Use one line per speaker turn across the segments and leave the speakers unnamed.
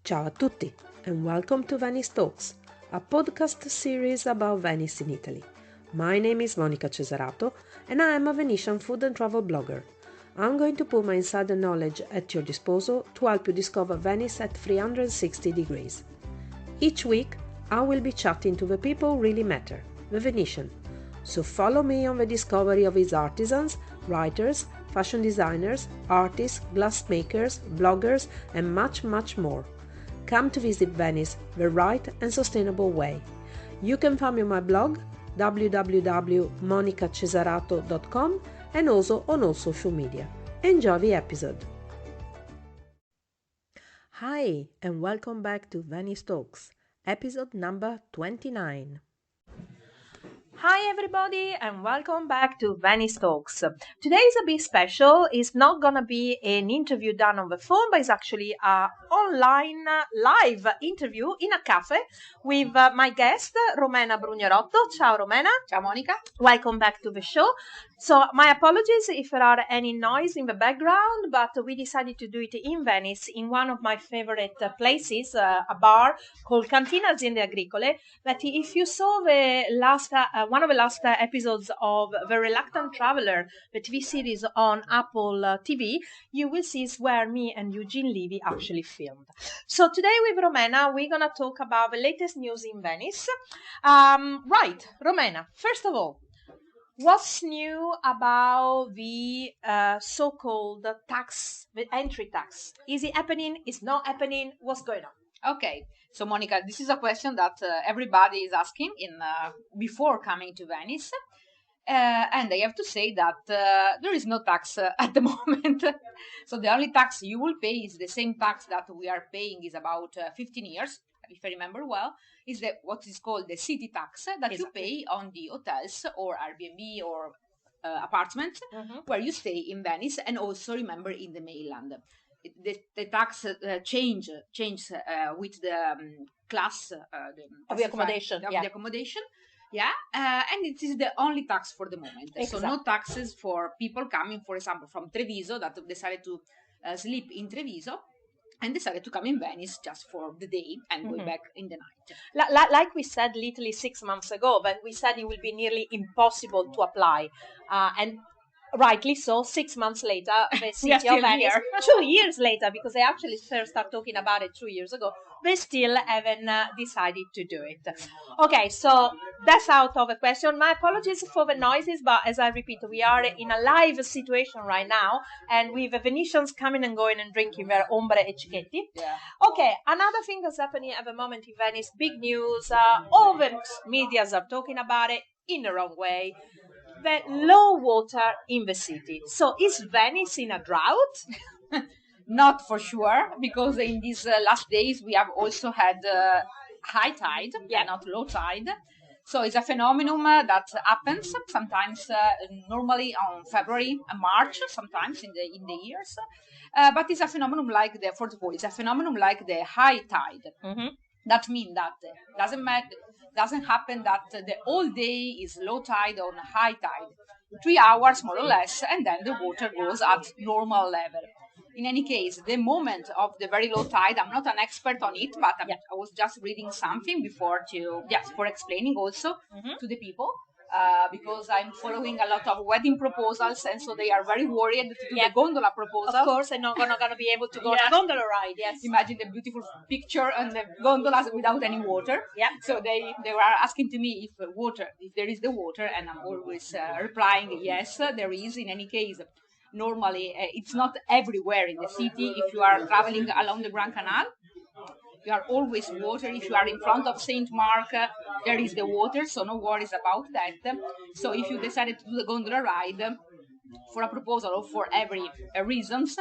Ciao a tutti and welcome to Venice Talks, a podcast series about Venice in Italy. My name is Monica Cesarato and I am a Venetian food and travel blogger. I'm going to put my insider knowledge at your disposal to help you discover Venice at 360 degrees. Each week, I will be chatting to the people who really matter, the Venetian. So follow me on the discovery of its artisans, writers, fashion designers, artists, glassmakers, bloggers, and much, much more. Come to visit Venice the right and sustainable way. You can find me on my blog www.monicacesarato.com and also on all social media. Enjoy the episode. Hi and welcome back to Venice Talks, episode number 29. Hi everybody and welcome back to Venice Talks. Today is a bit special. It's not gonna be an interview done on the phone, but it's actually an online live interview in a cafe with my guest, Romena Brugnerotto. Ciao Romena.
Ciao Monica.
Welcome back to the show. So my apologies if there are any noise in the background, but we decided to do it in Venice in one of my favorite places, a bar called Cantina Aziende Agricole. That if you saw the last one of the last episodes of The Reluctant Traveler, the TV series on Apple TV, you will see is where me and Eugene Levy actually filmed. So today with Romena, we're gonna talk about the latest news in Venice. Right, Romena, first of all, what's new about the so-called tax, the entry tax? Is it happening? Is not happening? What's going on?
Okay, so Monica, this is a question that everybody is asking before coming to Venice. And I have to say that there is no tax at the moment. So the only tax you will pay is the same tax that we are paying is about 15 years, if I remember well, is what is called the city tax that you pay on the hotels or Airbnb or apartments where you stay in Venice, and also remember in the mainland. The tax change with the class
Of the accommodation.
The accommodation. Yeah, and it is the only tax for the moment.
Exactly.
So no taxes for people coming, for example, from Treviso that decided to sleep in Treviso and decided to come in Venice just for the day and go back in the night.
Like we said literally 6 months ago, but we said it will be nearly impossible to apply. And rightly so, 6 months later, the city of Venice, 2 years later, because they actually first started talking about it 2 years ago, they still haven't decided to do it. Okay, so that's out of the question. My apologies for the noises, but as I repeat, we are in a live situation right now, and with the Venetians coming and going and drinking their ombre e cicchetti.
Yeah.
Okay, another thing that's happening at the moment in Venice, big news, all the medias are talking about it in the wrong way. The low water in the city. So is Venice in a drought?
Not for sure, because in these last days we have also had high tide, not low tide. So it's a phenomenon that happens sometimes, normally on February and March, sometimes in the years. But it's a phenomenon like first of all, it's a phenomenon like the high tide. That means that doesn't happen that the whole day is low tide or high tide. 3 hours more or less, and then the water goes at normal level. In any case, the moment of the very low tide, I'm not an expert on it, but I was just reading something before for explaining also to the people. Because I'm following a lot of wedding proposals, and so they are very worried to do the gondola proposal.
Of course, they're not gonna be able to go on a gondola ride. Yes.
Imagine the beautiful picture on the gondolas without any water.
Yeah.
So they were asking to me if there is the water, and I'm always replying yes, there is. In any case, normally it's not everywhere in the city. If you are traveling along the Grand Canal, you are always water. If you are in front of St. Mark, there is the water, so no worries about that. So if you decided to do the gondola ride for a proposal or for every reasons,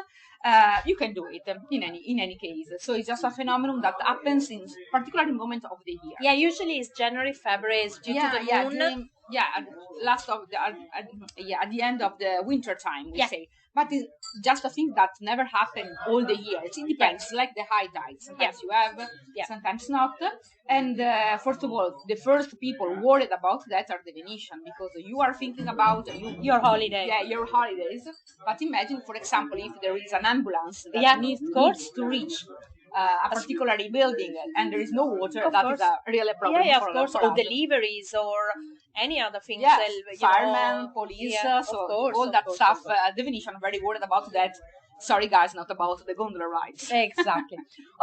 you can do it in any case. So it's just a phenomenon that happens in particular moment of the year.
Yeah, usually it's January, February, it's due to the moon.
At the end of the winter time, we say. But it's just a thing that never happened all the year. It depends, like the high tides. Sometimes you have, sometimes not. And first of all, the first people worried about that are the Venetian, because you are thinking about
your holiday.
Yeah, your holidays. But imagine, for example, if there is an ambulance that needs to reach a particular building and there is no water,
Of
that
course.
is a real problem
Yeah, of
for
course,
for
or
us.
deliveries or any other things.
Yes,
you
firemen,
know,
police,
yeah,
so
of course,
all
of
that
course,
stuff.
of course.
The Venetian are very worried about that. Sorry, guys, not about the gondola rides.
Exactly.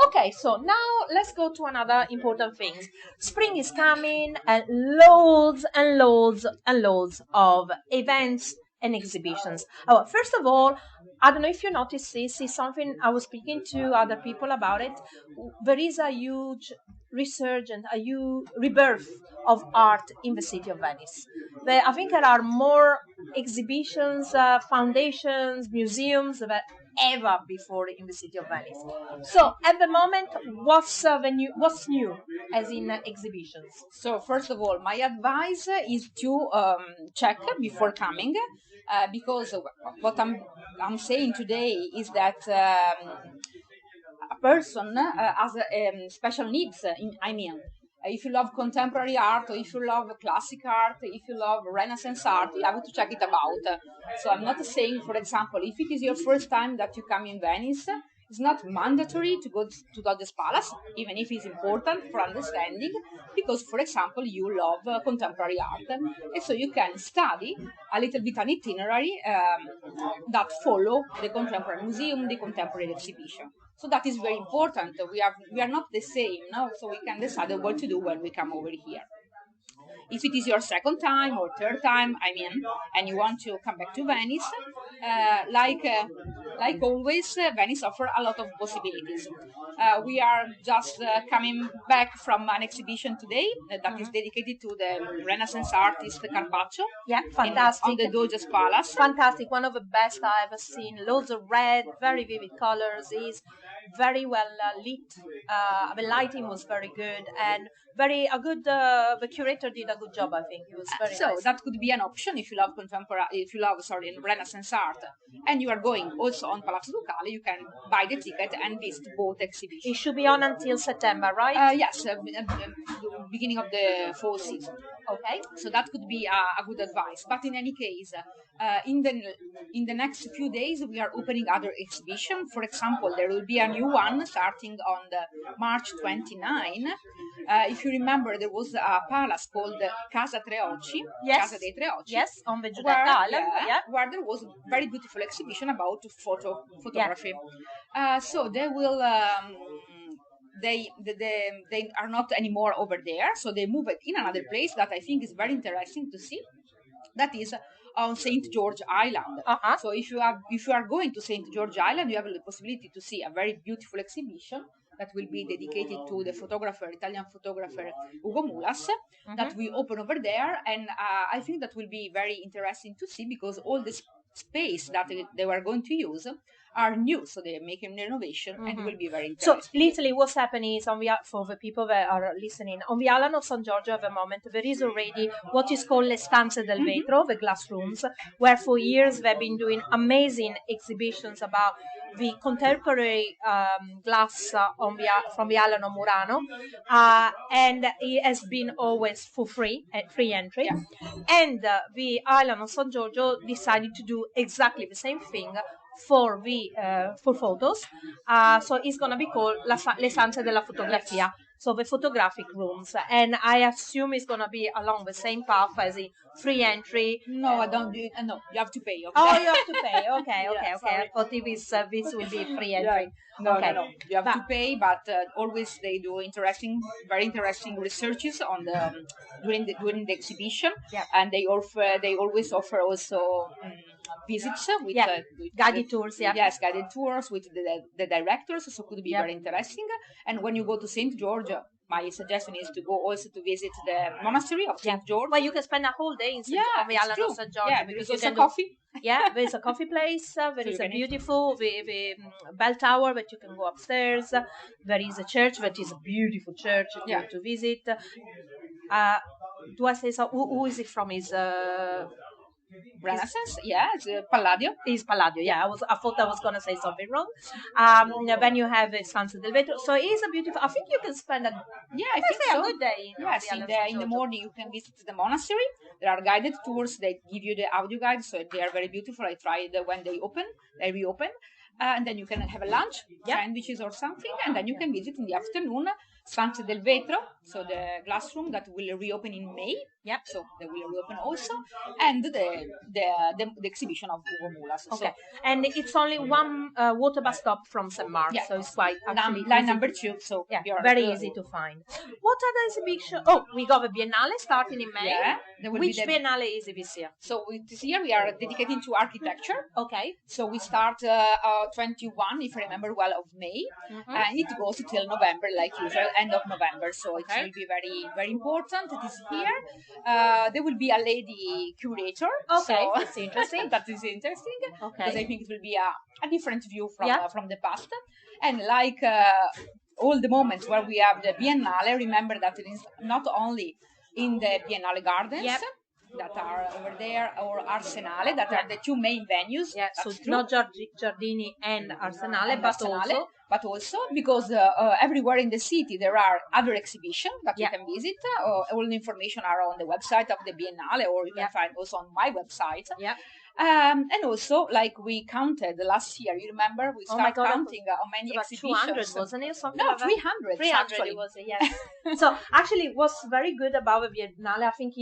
Okay, so now let's go to another important thing. Spring is coming, and loads and loads and loads of events and exhibitions. Oh, first of all, I don't know if you noticed this. Is something I was speaking to other people about it. There is a huge resurgence, a huge rebirth of art in the city of Venice. I think there are more exhibitions, foundations, museums than ever before in the city of Venice. So at the moment, what's new, as in exhibitions?
So first of all, my advice is to check before coming, because what I'm saying today is that a person has special needs. If you love contemporary art, or if you love classic art, if you love Renaissance art, you have to check it about. So I'm not saying, for example, if it is your first time that you come in Venice, it's not mandatory to go to Dodge's Palace, even if it's important for understanding, because, for example, you love contemporary art. And so you can study a little bit an itinerary that follow the contemporary museum, the contemporary exhibition. So that is very important. We are not the same, no? So we can decide what to do when we come over here. If it is your second time or third time, and you want to come back to Venice, like always, Venice offers a lot of possibilities. We are just coming back from an exhibition today that is dedicated to the Renaissance artist Carpaccio.
Yeah, fantastic.
On the Doge's Palace.
Fantastic, one of the best I ever seen. Loads of red, very vivid colors. Is very well lit. The lighting was very good, and very a good. The curator did a good job. I think it was very
So
nice.
that could be an option if you love Renaissance art, and you are going also on Palazzo Ducale. You can buy the ticket and visit both exhibitions.
It should be on until September, right?
Yes, beginning of the fall season.
Okay.
So that could be a good advice. But in any case, in the next few days, we are opening other exhibition. For example, there will be a new one starting on the March 29. If you remember, there was a palace called Casa Treocchi.
Yes.
Casa dei Treocchi.
Yes, on the Giudecca Island. Yeah.
Where there was a very beautiful exhibition about photography. So they will. They are not anymore over there, so they moved in another place that I think is very interesting to see. That is on Saint George Island. So if you are going to Saint George Island, you have the possibility to see a very beautiful exhibition that will be dedicated to the Italian photographer Ugo Mulas, that we open over there, and I think that will be very interesting to see, because all this space that they were going to use are new, so they're making renovation, and will be very interesting.
So literally what's happening is, for the people that are listening, on the island of San Giorgio at the moment there is already what is called Le Stanze del Vetro, the glass rooms, where for years they've been doing amazing exhibitions about the contemporary glass from the island of Murano, and it has been always for free entry. And the island of San Giorgio decided to do exactly the same thing for photos. So it's gonna be called Le Stanze della Fotografia. So the photographic rooms, and I assume it's gonna be along the same path as the free entry.
No, I don't do it. No, you have to pay. Okay?
Oh, you have to pay. Okay, okay, okay.
Sorry.
I thought this will be free entry.
No,
okay.
no, you have to pay, but always they do very interesting researches on the during the exhibition, and they always offer also visits with
guided tours.
Yes, guided tours with the directors, so could be very interesting. And when you go to Saint George, my suggestion is to go also to visit the monastery of St. George.
Well, you can spend a whole day in on the island of St. George.
Yeah, because there's a coffee.
Yeah, there's a coffee place. There is a beautiful the bell tower that you can go upstairs. There is a church that is a beautiful church to visit. Do I say so? Who is it from? Is
Renaissance? Yeah, it's Palladio.
It's Palladio. Yeah, I thought I was gonna say something wrong. Then you have the Stanze del Vetro. So it is a beautiful. I think you can spend a good day.
Yes, in the morning you can visit the monastery. There are guided tours. They give you the audio guide, so they are very beautiful. I tried when they reopen. and then you can have a lunch, sandwiches or something, and then you can visit in the afternoon Stanze del Vetro, so the glass room that will reopen in May.
Yep.
So they will reopen also, and the exhibition of Ugo Mulas.
Okay.
So,
And it's only one water bus stop from St. Mark's,
yeah,
so it's quite actually
line
easy
number
to-
2. So
Yeah,
you're,
very easy to find. What other exhibition? Oh, we got a Biennale starting in May.
Yeah, there will
Which
be the,
Biennale is it this year?
So this year we are dedicating to architecture.
Okay.
So we start 21, if I remember well, of May,
Mhm.
and it goes till November, like usual, end of November. So it
Okay.
will be very, very important this year. There will be a lady curator.
Okay,
so
that's interesting.
that is interesting.
Okay.
Because I think it will be a different view
Yeah.
from the past, and like all the moments where we have the Biennale, remember that it is not only in the Biennale Gardens.
Yep.
That are over there, or Arsenale, that are the two main venues.
Yeah, so
That's true.
not Giardini and Arsenale,
And
but
Arsenale,
also
but also because everywhere in the city there are other exhibitions that
Yeah.
you can visit. All the information are on the website of the Biennale, or you can
Yeah.
find also on my website.
yeah.
And also, like we counted last year, you remember we
Oh my
started
God,
counting how many
About
exhibitions.
200, wasn't it? Something
No,
like that?
300.
300
actually.
it was, yes. So actually what's very good about the Biennale, I think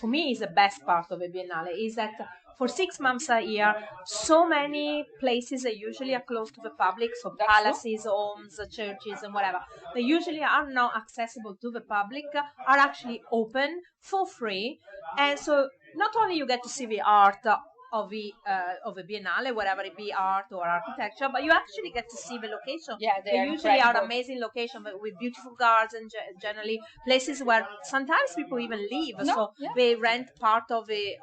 for me is the best part of the Biennale, is that for 6 months a year, so many places that usually are closed to the public, so
That's
palaces, homes, churches and whatever, they usually are not accessible to the public, are actually open for free. And so not only you get to see the art of the Biennale, whatever it be, art or architecture, but you actually get to see the location.
Yeah,
They
they're
usually are
incredible.
amazing location with beautiful gardens, generally places where sometimes people even live.
No,
So
yeah.
they rent part of a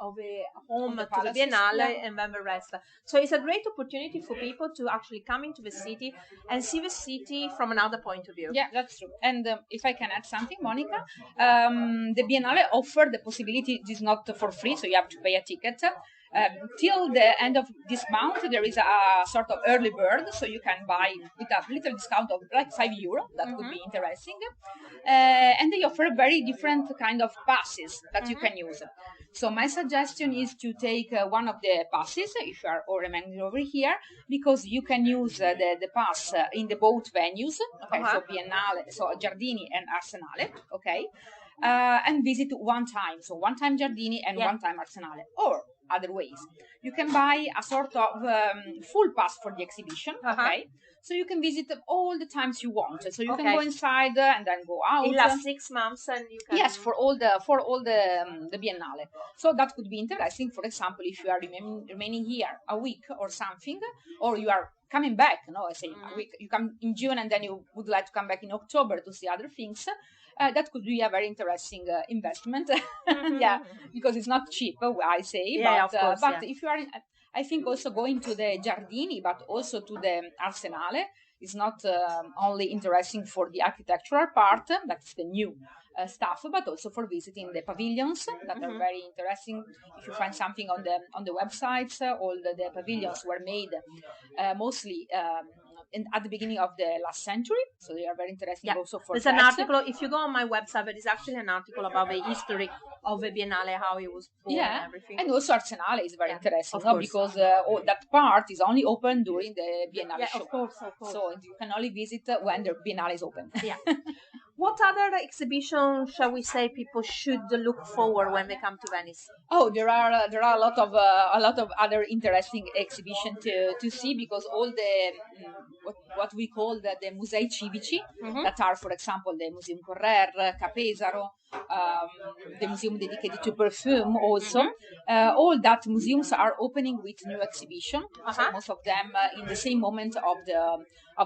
home
the
to the
palaces,
Biennale
yeah.
and then the rest. So it's a great opportunity for people to actually come into the city and see the city from another point of view.
Yeah, that's true. And if I can add something, Monica, the Biennale offer the possibility. It is not for free, so you have to pay a ticket. Till the end of this month, there is a sort of early bird, so you can buy with a little discount of like €5. That could be interesting. And they offer very different kind of passes that you can use. So my suggestion is to take one of the passes if you are or remaining over here, because you can use the pass in the both venues. Okay, so Biennale, so Giardini and Arsenale. Okay, and visit one time. So one time Giardini and one time Arsenale, or other ways. You can buy a sort of full pass for the exhibition. Okay. So you can visit them all the times you want. So you can go inside and then go out.
It lasts 6 months, and you can.
Yes, for all the Biennale. So that could be interesting. For example, if you are remaining here a week or something, or you are coming back. No, I say a week. You come in June and then you would like to come back in October to see other things. That could be a very interesting investment. Yeah, because it's not cheap. I say,
Yeah, of course,
but if you are I think also going to the Giardini, but also to the Arsenale is not only interesting for the architectural part, that's the new stuff, but also for visiting the pavilions that are very interesting. If you find something on the websites, all the pavilions were made mostly at the beginning of the last century, so they are very interesting also for
There's an article, if you go on my website, there is actually an article about the history of the Biennale, how it was born and everything.
And also Arsenale is very interesting,
of course.
Because that part is only open during the Biennale show.
Of course.
So you can only visit when the Biennale is open.
Yeah. What other exhibition, shall we say, people should look forward when they come to Venice?
Oh, there are a lot of other interesting exhibitions to see, because all the what we call the musei civici that are, for example, the Museum Correr, Capesaro, the museum dedicated to perfume also. All that museums are opening with new exhibition. So most of them in the same moment of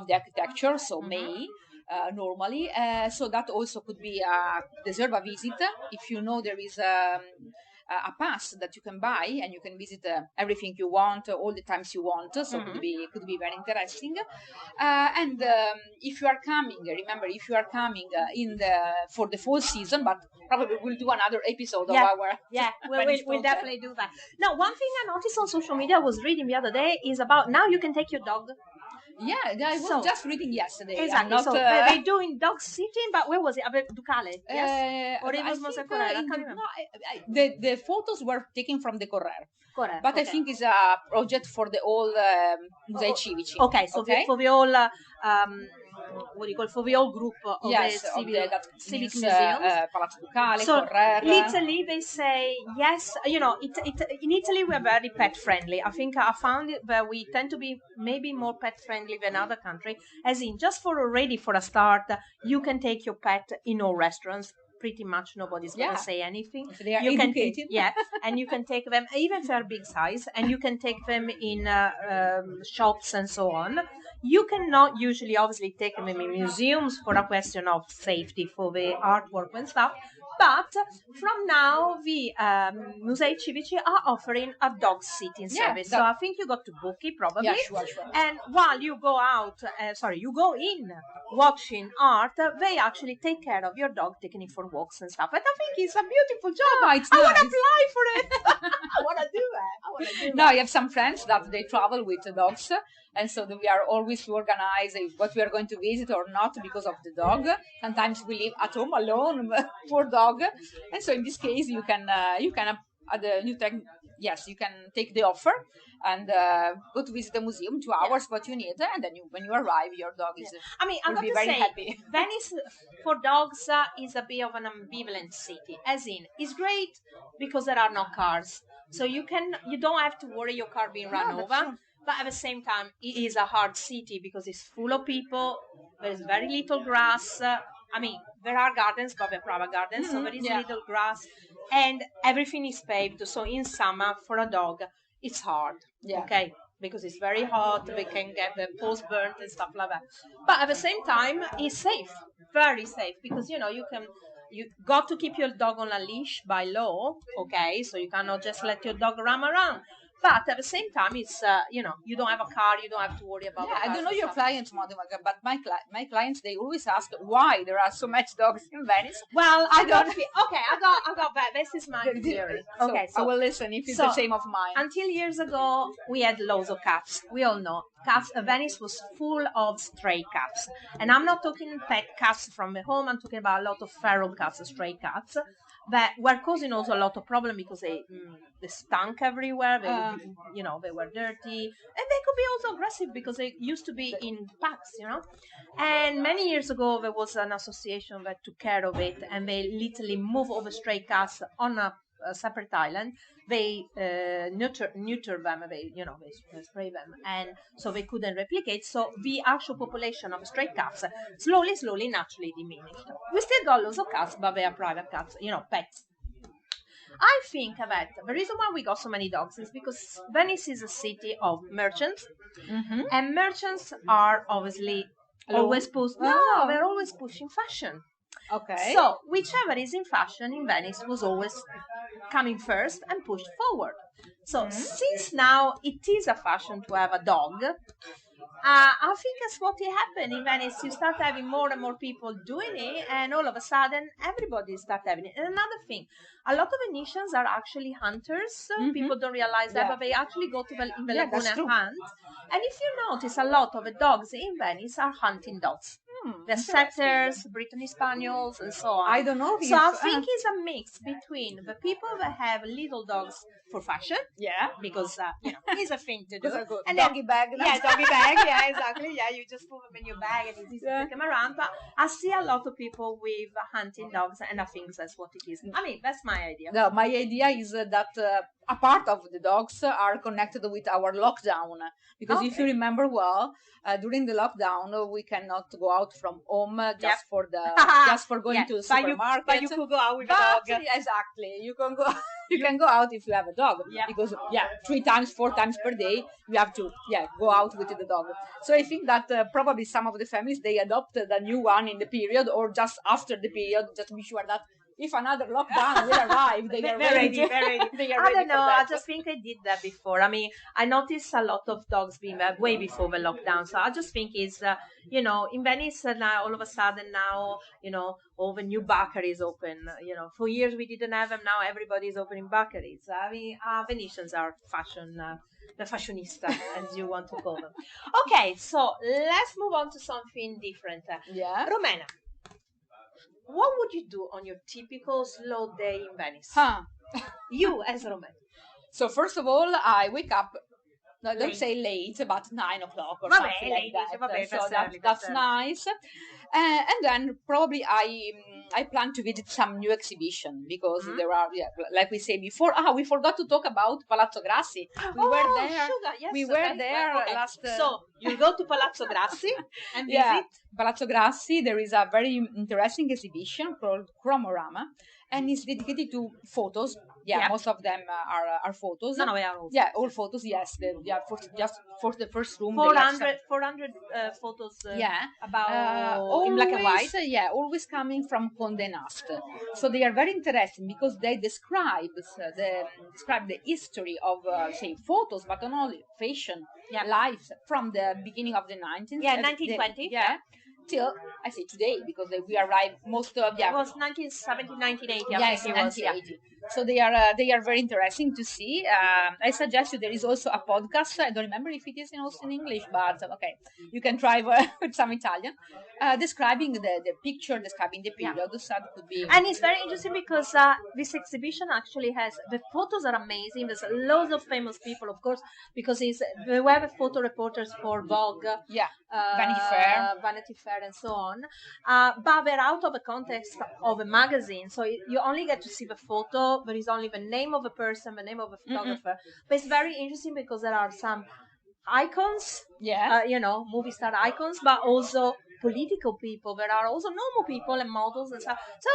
the architecture, so May. Normally, so that also could be deserve a visit. If you know there is a pass that you can buy and you can visit everything you want all the times you want, so could be very interesting. And if you are coming, remember, if you are coming for the fall season, but probably we'll do another episode of our
we'll definitely do that. Now, one thing I noticed on social media, I was reading the other day, is about now you can take your dog.
I was just reading yesterday.
Exactly.
Not,
so they're doing dog sitting, but where was it? Ducale, yes? Or it was Mose Correr? I can't remember.
The photos were taken from the Correr.
Correct.
But I think it's a project for the whole Musei Civici.
Okay, so for the whole what do you call, for the whole group of the civic museums.
Palazzo Ducale,
so
Correr.
In Italy, they say yes. You know, in Italy we're very pet friendly. I think I found it that we tend to be maybe more pet friendly than other countries. As in, just for a start, you can take your pet in all restaurants. Pretty much nobody's gonna say anything.
So they are
you
educated.
And you can take them even if they're big size, and you can take them in shops and so on. You cannot usually, obviously, take them in museums for a question of safety for the artwork and stuff. But from now, the Musei Civici are offering a dog sitting service. So I think you got to book it probably.
Yeah, sure.
And while you go out, you go in watching art, they actually take care of your dog, taking it for walks and stuff. And I think it's a beautiful job.
I
want to apply for it. I want to do that.
No, I have some friends that they travel with the dogs. And so we are always to organize what we are going to visit or not because of the dog. Sometimes we live at home alone, poor dog. And so in this case, you can take the offer and go to visit the museum, 2 hours, what you need, and then when you arrive, your dog is.
I'm
going to
very
say, happy.
Venice for dogs is a bit of an ambivalent city. As in, it's great because there are no cars, so you don't have to worry your car being run over. True. But at the same time, it is a hard city because it's full of people. There's very little grass. There are gardens, but they're private gardens, so there is little grass, and everything is paved. So in summer, for a dog, it's hard. Okay, because it's very hot. They can get their paws burnt and stuff like that. But at the same time, it's safe, very safe, because you got to keep your dog on a leash by law. Okay, so you cannot just let your dog run around. But at the same time, it's you don't have a car, you don't have to worry about.
I don't know your clients, Monica, but my clients, they always ask why there are so much dogs in Venice.
Well, I got that. This is my theory. Okay,
so I will listen if it's the same of mine.
Until years ago, we had loads of cats. We all know cats. Venice was full of stray cats, and I'm not talking pet cats from the home. I'm talking about a lot of feral cats, stray cats, that were causing also a lot of problem because they stunk everywhere. They were dirty, and they could be also aggressive because they used to be in packs, And many years ago, there was an association that took care of it, and they literally moved all the stray cats on a separate island. They neuter them, they spray them, and so they couldn't replicate. So the actual population of stray cats slowly, naturally diminished. We still got lots of cats, but they are private cats, pets. I think that the reason why we got so many dogs is because Venice is a city of merchants, and merchants are obviously always they're always pushing fashion.
Okay.
So whichever is in fashion in Venice was always coming first and pushed forward. So since now it is a fashion to have a dog, I think that's what happened in Venice. You start having more and more people doing it, and all of a sudden everybody start having it. And another thing, a lot of Venetians are actually hunters. People don't realize that, but they actually go to the lagoon and hunt. And if you notice, a lot of the dogs in Venice are hunting dogs. The setters, Brittany Spaniels, and so on.
I don't know.
So I think it's a mix between the people that have little dogs for fashion, because it's a thing to do,
and doggy bag,
doggy bag, exactly, you just put them in your bag and it's easy to take them around. But I see a lot of people with hunting dogs, and I think that's what it is. That's my idea.
No, my idea is that a part of the dogs are connected with our lockdown, because if you remember well, during the lockdown we cannot go out from home just for going to the supermarket.
But you could go out with a dog.
Exactly, you can go. You can go out if you have a dog, because 3 times, 4 times per day you have to go out with the dog. So I think that probably some of the families, they adopted a new one in the period or just after the period, just to be sure that if another lockdown will arrive, they are ready. They are
I
ready
don't know.
for
I
that.
just think I did that before. I mean, I noticed a lot of dogs being there way before the lockdown. So I just think it's, in Venice now, all of a sudden now, all the new bakeries open. For years we didn't have them. Now everybody's opening bakeries. I mean, Venetians are fashion. The fashionista, as you want to call them. Okay, so let's move on to something different.
Yeah.
Romena, what would you do on your typical slow day in Venice?
Huh.
You as Romena.
So first of all, I wake up. No, don't
Late.
say late, but 9 o'clock or
Vabbè,
something like
late,
that.
vabbè,
So
that's early,
that's
that's early.
nice. And then probably I plan to visit some new exhibition because there are, like we say before. We forgot to talk about Palazzo Grassi. We were there.
Sugar, yes,
We were there
okay.
last.
So you go to Palazzo Grassi and
Yeah,
visit.
Palazzo Grassi. There is a very interesting exhibition called Chromorama, and it's dedicated to photos. Yeah,
Yeah.
most of them are photos.
No, we are all.
Yeah, all photos. Yes, just for the first room. they have
400 photos.
yeah,
About in black and white.
Yeah, always coming from Condé Nast. So they are very interesting because they describe the history of say photos, but not only fashion, life from the beginning of the 19th.
Yeah, 1920.
Till I say today because we arrived most of
It was 1970, 1980.
Yes,
I think it was.
1980. So they are very interesting to see. I suggest you there is also a podcast. I don't remember if it is also in English, but okay, you can try with some Italian, describing the picture, describing the period. So that could be.
And it's very interesting because this exhibition actually has the photos are amazing. There's loads of famous people, of course, because we have photo reporters for Vogue, Vanity Fair, and so on. But they're out of the context of a magazine, so you only get to see the photo. There is only the name of the person, the name of the photographer. But it's very interesting because there are some icons, movie star icons, but also political people. There are also normal people and models and stuff. So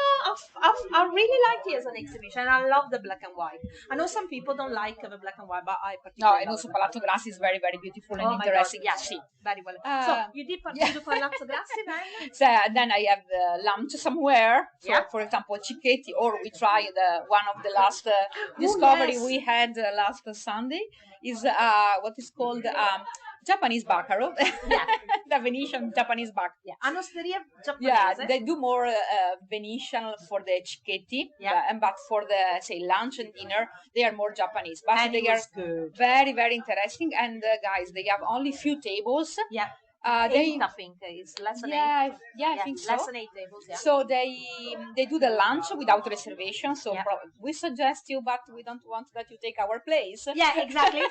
I really liked it as an exhibition. I love the black and white. I know some people don't like the black and white, but I particularly.
And also Palazzo Grassi is very, very beautiful and interesting.
Yeah, see, very well. So you did Palazzo Grassi then?
So then I have lunch somewhere. So for example, Cicchetti, or we tried one of the last discovery we had last Sunday is what is called Japanese baccarat. The Venetian Japanese baccarat.
Anosteria Japanese.
Yeah, they do more Venetian for the Cicchetti, but for the say lunch and dinner they are more Japanese. But
and
they are good. Very, very interesting. And guys, they have only few tables.
Yeah. I think it's less than 8.
I think so.
Less than 8 tables. Yeah.
So they do the lunch without reservation. So we suggest you, but we don't want that you take our place.
Yeah, exactly.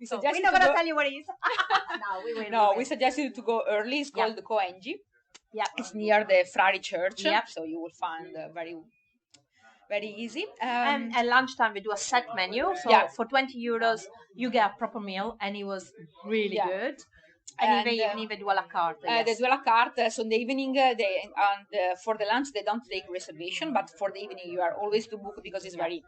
So we're not gonna tell you what it is.
We suggest you to go early. It's called the Coengi.
Yeah,
it's near the Frari Church. Yeah. So you will find very, very easy.
And at lunchtime we do a set menu. So for 20 euros you get a proper meal, and it was really good. And even they do a la carte.
They do a la carte. So in the evening, for the lunch they don't take reservation, but for the evening you are always to book because it's very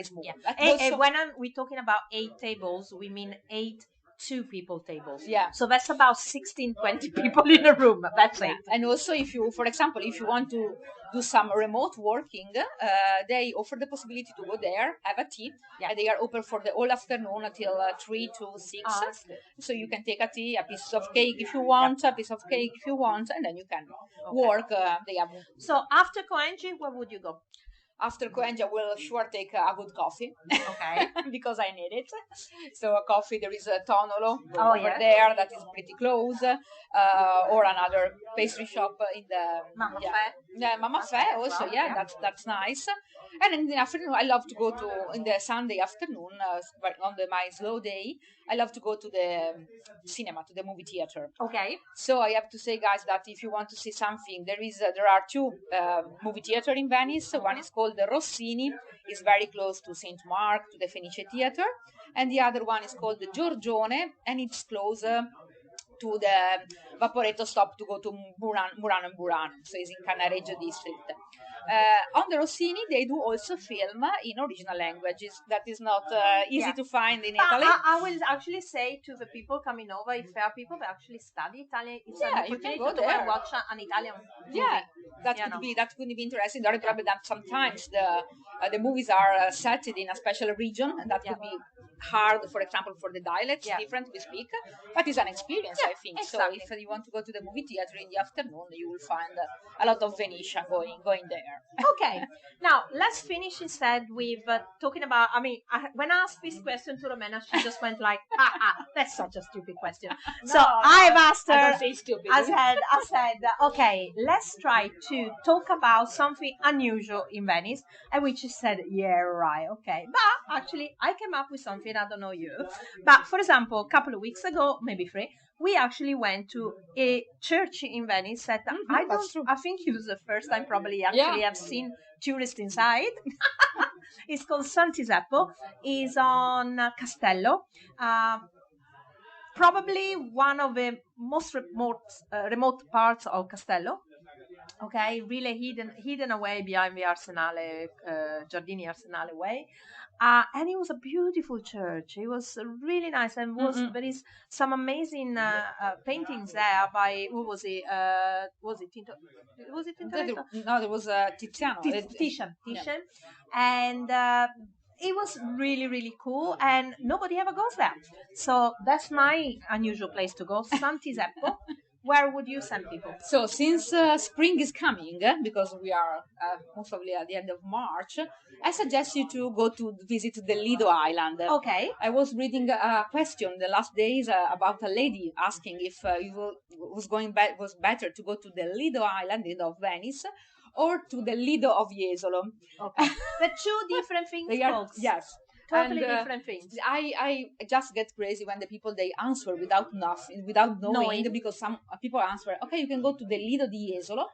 small.
Yeah. And when we're talking about 8 tables, we mean 8 2-people tables.
Yeah.
So that's about 16, 20 people in a room. That's it.
And also, if you, for example, if you want to do some remote working, they offer the possibility to go there, have a tea. And they are open for the whole afternoon until 3 to 6. So you can take a tea, a piece of cake if you want, a piece of cake if you want, and then you can work. They have.
So after Coengi, where would you go?
After Coengi, I will sure take a good coffee.
Okay.
Because I need it. So a coffee, there is a Tonolo over there that is pretty close. Or another pastry shop in the
Mama Fe.
Yeah, Mama Fe also. Yeah, that's nice. And in the afternoon, I love to go to, in the Sunday afternoon, on my slow day, I love to go to the cinema, to the movie theater.
Okay.
So I have to say, guys, that if you want to see something, there are 2 movie theater in Venice. One is called the Rossini, is very close to St. Mark, to the Fenice Theater. And the other one is called the Giorgione, and it's closer to the Vaporetto stop to go to Murano and Burano, so it's in Cannaregio district. On the Rossini, they do also film in original languages. That is not easy to find in Italy.
I will actually say to the people coming over, if there are people that actually study Italian, it's an
you can
opportunity
go
to
there.
watch an Italian movie.
Yeah, that could be interesting. There are probably that sometimes the movies are set in a special region, and that could be hard, for example, for the dialects different we speak, but it's an experience, I think.
Exactly.
So if you want to go to the movie theater in the afternoon, you will find a lot of Venetian going there.
Okay, now let's finish instead with talking about. I mean, when I asked this question to Romena, she just went like, "That's such a stupid question." So I've asked her.
I don't say stupid.
I said, okay, let's try to talk about something unusual in Venice, and which she said, yeah, right, okay. But actually, I came up with something. I don't know you, but for example, a couple of weeks ago, maybe 3, we actually went to a church in Venice that I think it was the first time probably actually I've seen tourists inside. It's called San Tiseppo. It's on Castello. Probably one of the most remote parts of Castello. Okay, really hidden away behind the Arsenale, Giardini Arsenale way. And it was a beautiful church. It was really nice, and there is some amazing paintings there by who was it? Was it Tinto? Was it Tintoretto?
No, there was Tiziano.
Titian, and it was really, really cool, and nobody ever goes there. So that's my unusual place to go, San Tiseppo. Where would you send people?
So since spring is coming, because we are most probably at the end of March, I suggest you to go to visit the Lido Island.
Okay.
I was reading a question the last days about a lady asking if was better to go to the Lido Island of Venice or to the Lido of Jesolo.
Okay. The 2 different things, folks.
Yes.
Totally different things.
I just get crazy when the people they answer without knowing because some people answer, okay, you can go to the Lido di Jesolo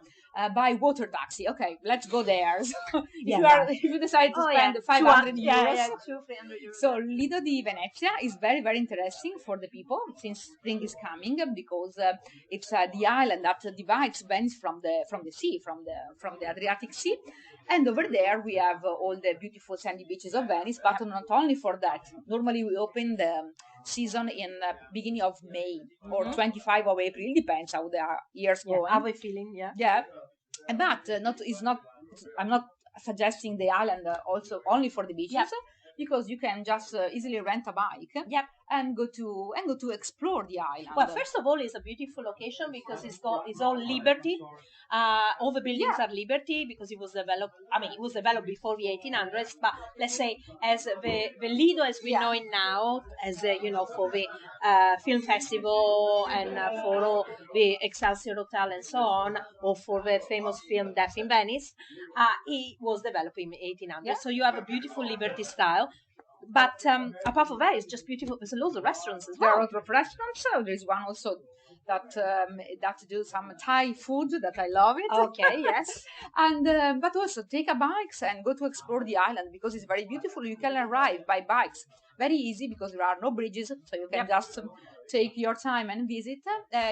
by water taxi. Okay, let's go there. So if you decide to spend 500 euros,
200-300 euros.
So Lido di Venezia is very, very interesting for the people since spring is coming because it's the island that divides Venice from the sea, from the Adriatic Sea. And over there we have all the beautiful sandy beaches of Venice, but not only for that. Normally we open the season in beginning of May or 25 of April. It depends how the years go.
How we feeling?
Yeah. But I'm not suggesting the island also only for the beaches. Because you can just easily rent a bike and go to explore the island.
Well, first of all, it's a beautiful location because it's all Liberty. All the buildings are Liberty because it was developed. I mean, it was developed before the 1800s. But let's say as the Lido as we know it now, as for the film festival and for all the Excelsior Hotel and so on, or for the famous film Death in Venice, it was developed in the 1800s. So you have a beautiful Liberty style. But apart from that, it's just beautiful. There's loads of restaurants as well.
There are a lot of restaurants. So there's one also that do some Thai food that I love it.
Okay, yes.
And but also take a bikes and go to explore the island because it's very beautiful. You can arrive by bikes very easy because there are no bridges, so you can just take your time and visit.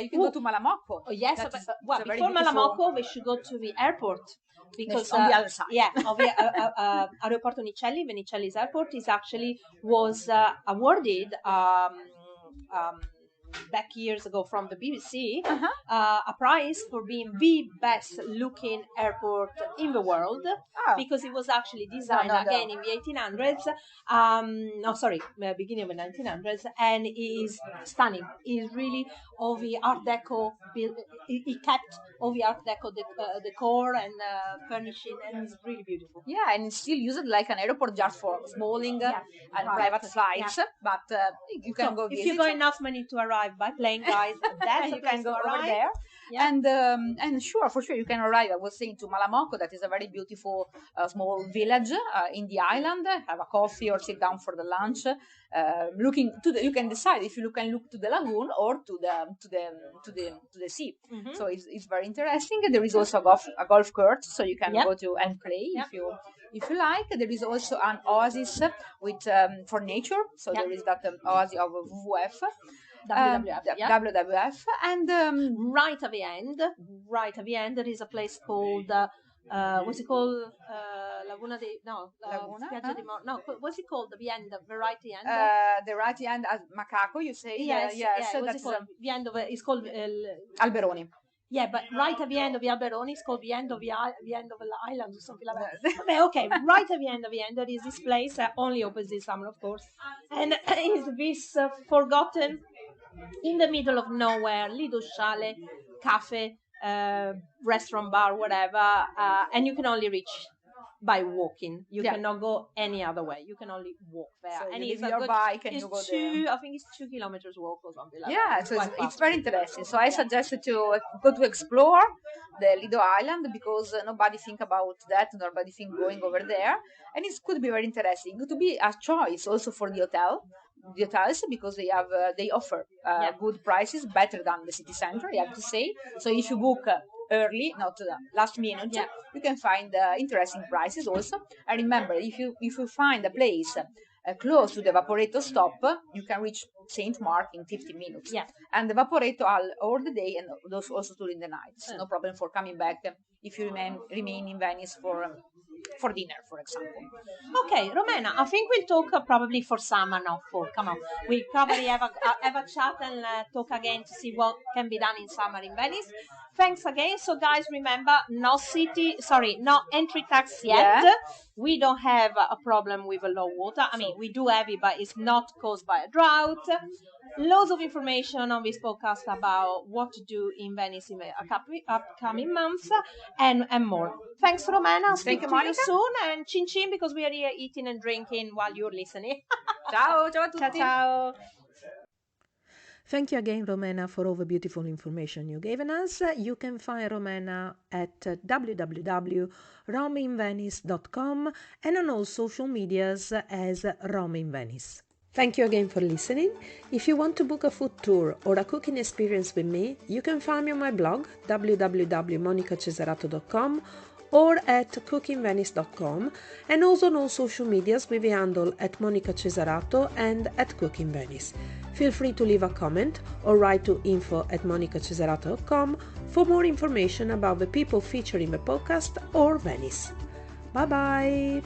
You can go to Malamocco.
Oh yes, before Malamocco, we should go to the airport. Because
on the other side,
of the Aeroporto Venicelli's airport was awarded back years ago from the BBC a prize for being the best looking airport in the world because it was actually designed again in the 1800s beginning of the 1900s, and it is stunning. It is really all the Art Deco it kept all the Art Deco decor and furnishing, and it's really beautiful.
And it's still used like an airport just for smalling and private flights, but you can go visit.
If you got enough money to arrive by plane, guys, that's
you can go over there. And for sure you can arrive. I was saying to Malamocco, that is a very beautiful small village in the island. Have a coffee or sit down for the lunch. Looking to you can decide if you can look to the lagoon or to the sea. So it's very interesting. There is also a golf court, so you can go to and play if you like. There is also an oasis with for nature. So there is that oasis of WWF. WWF, and
right at the end, there is a place called what's it called? Laguna di
Laguna,
Spiaggia di no, what's it called? The end, the right end.
the right end at Macaco, you say?
Yes,
yes.
What's it called? The end of it is called
Alberoni.
Yeah, but right at the end of the Alberoni is called the end of the island or something like that. Okay, right at the end of the end, there is this place that only opens this summer, of course, and is this forgotten in the middle of nowhere little chalet, cafe, restaurant, bar, whatever, and you can only reach by walking. You cannot go any other way. You can only walk there.
So
and
you
it's
leave your bike and you go there.
I think it's 2 kilometers walk or something like
Yeah,
that.
so it's very interesting. So I suggested to go to explore the Lido Island because nobody think about that. Nobody think going over there, and it could be very interesting. It could be a choice also for the hotels because they offer good prices, better than the city center, I have to say. So if you book early, not last minute, you can find interesting prices also. And remember, if you find a place close to the Vaporetto stop, you can reach Saint Mark in 15 minutes.
Yeah.
And the Vaporetto all the day and also during the night. So no problem for coming back if you remain in Venice for dinner, for example.
Okay, Romena, I think we'll talk probably for summer, not fall. Come on, we'll probably have a chat and talk again to see what can be done in summer in Venice. Thanks again. So, guys, remember, no entry tax yet.
Yeah.
We don't have a problem with a low water. I mean, we do have it, but it's not caused by a drought. Loads of information on this podcast about what to do in Venice in the upcoming months and more. Thanks, Romena. Speak to you soon, and chin chin because we are here eating and drinking while you're listening.
Ciao a tutti.
Ciao, ciao.
Thank you again, Romena, for all the beautiful information you given us. You can find Romena at www.RomInVenice.com and on all social medias as RomInVenice. Thank you again for listening. If you want to book a food tour or a cooking experience with me, you can find me on my blog www.monicacesarato.com or at cookingvenice.com, and also on all social medias with the handle at Monica Cesarato and at cookingvenice. Feel free to leave a comment or write to info@monicacesarato.com for more information about the people featured in the podcast or Venice. Bye bye!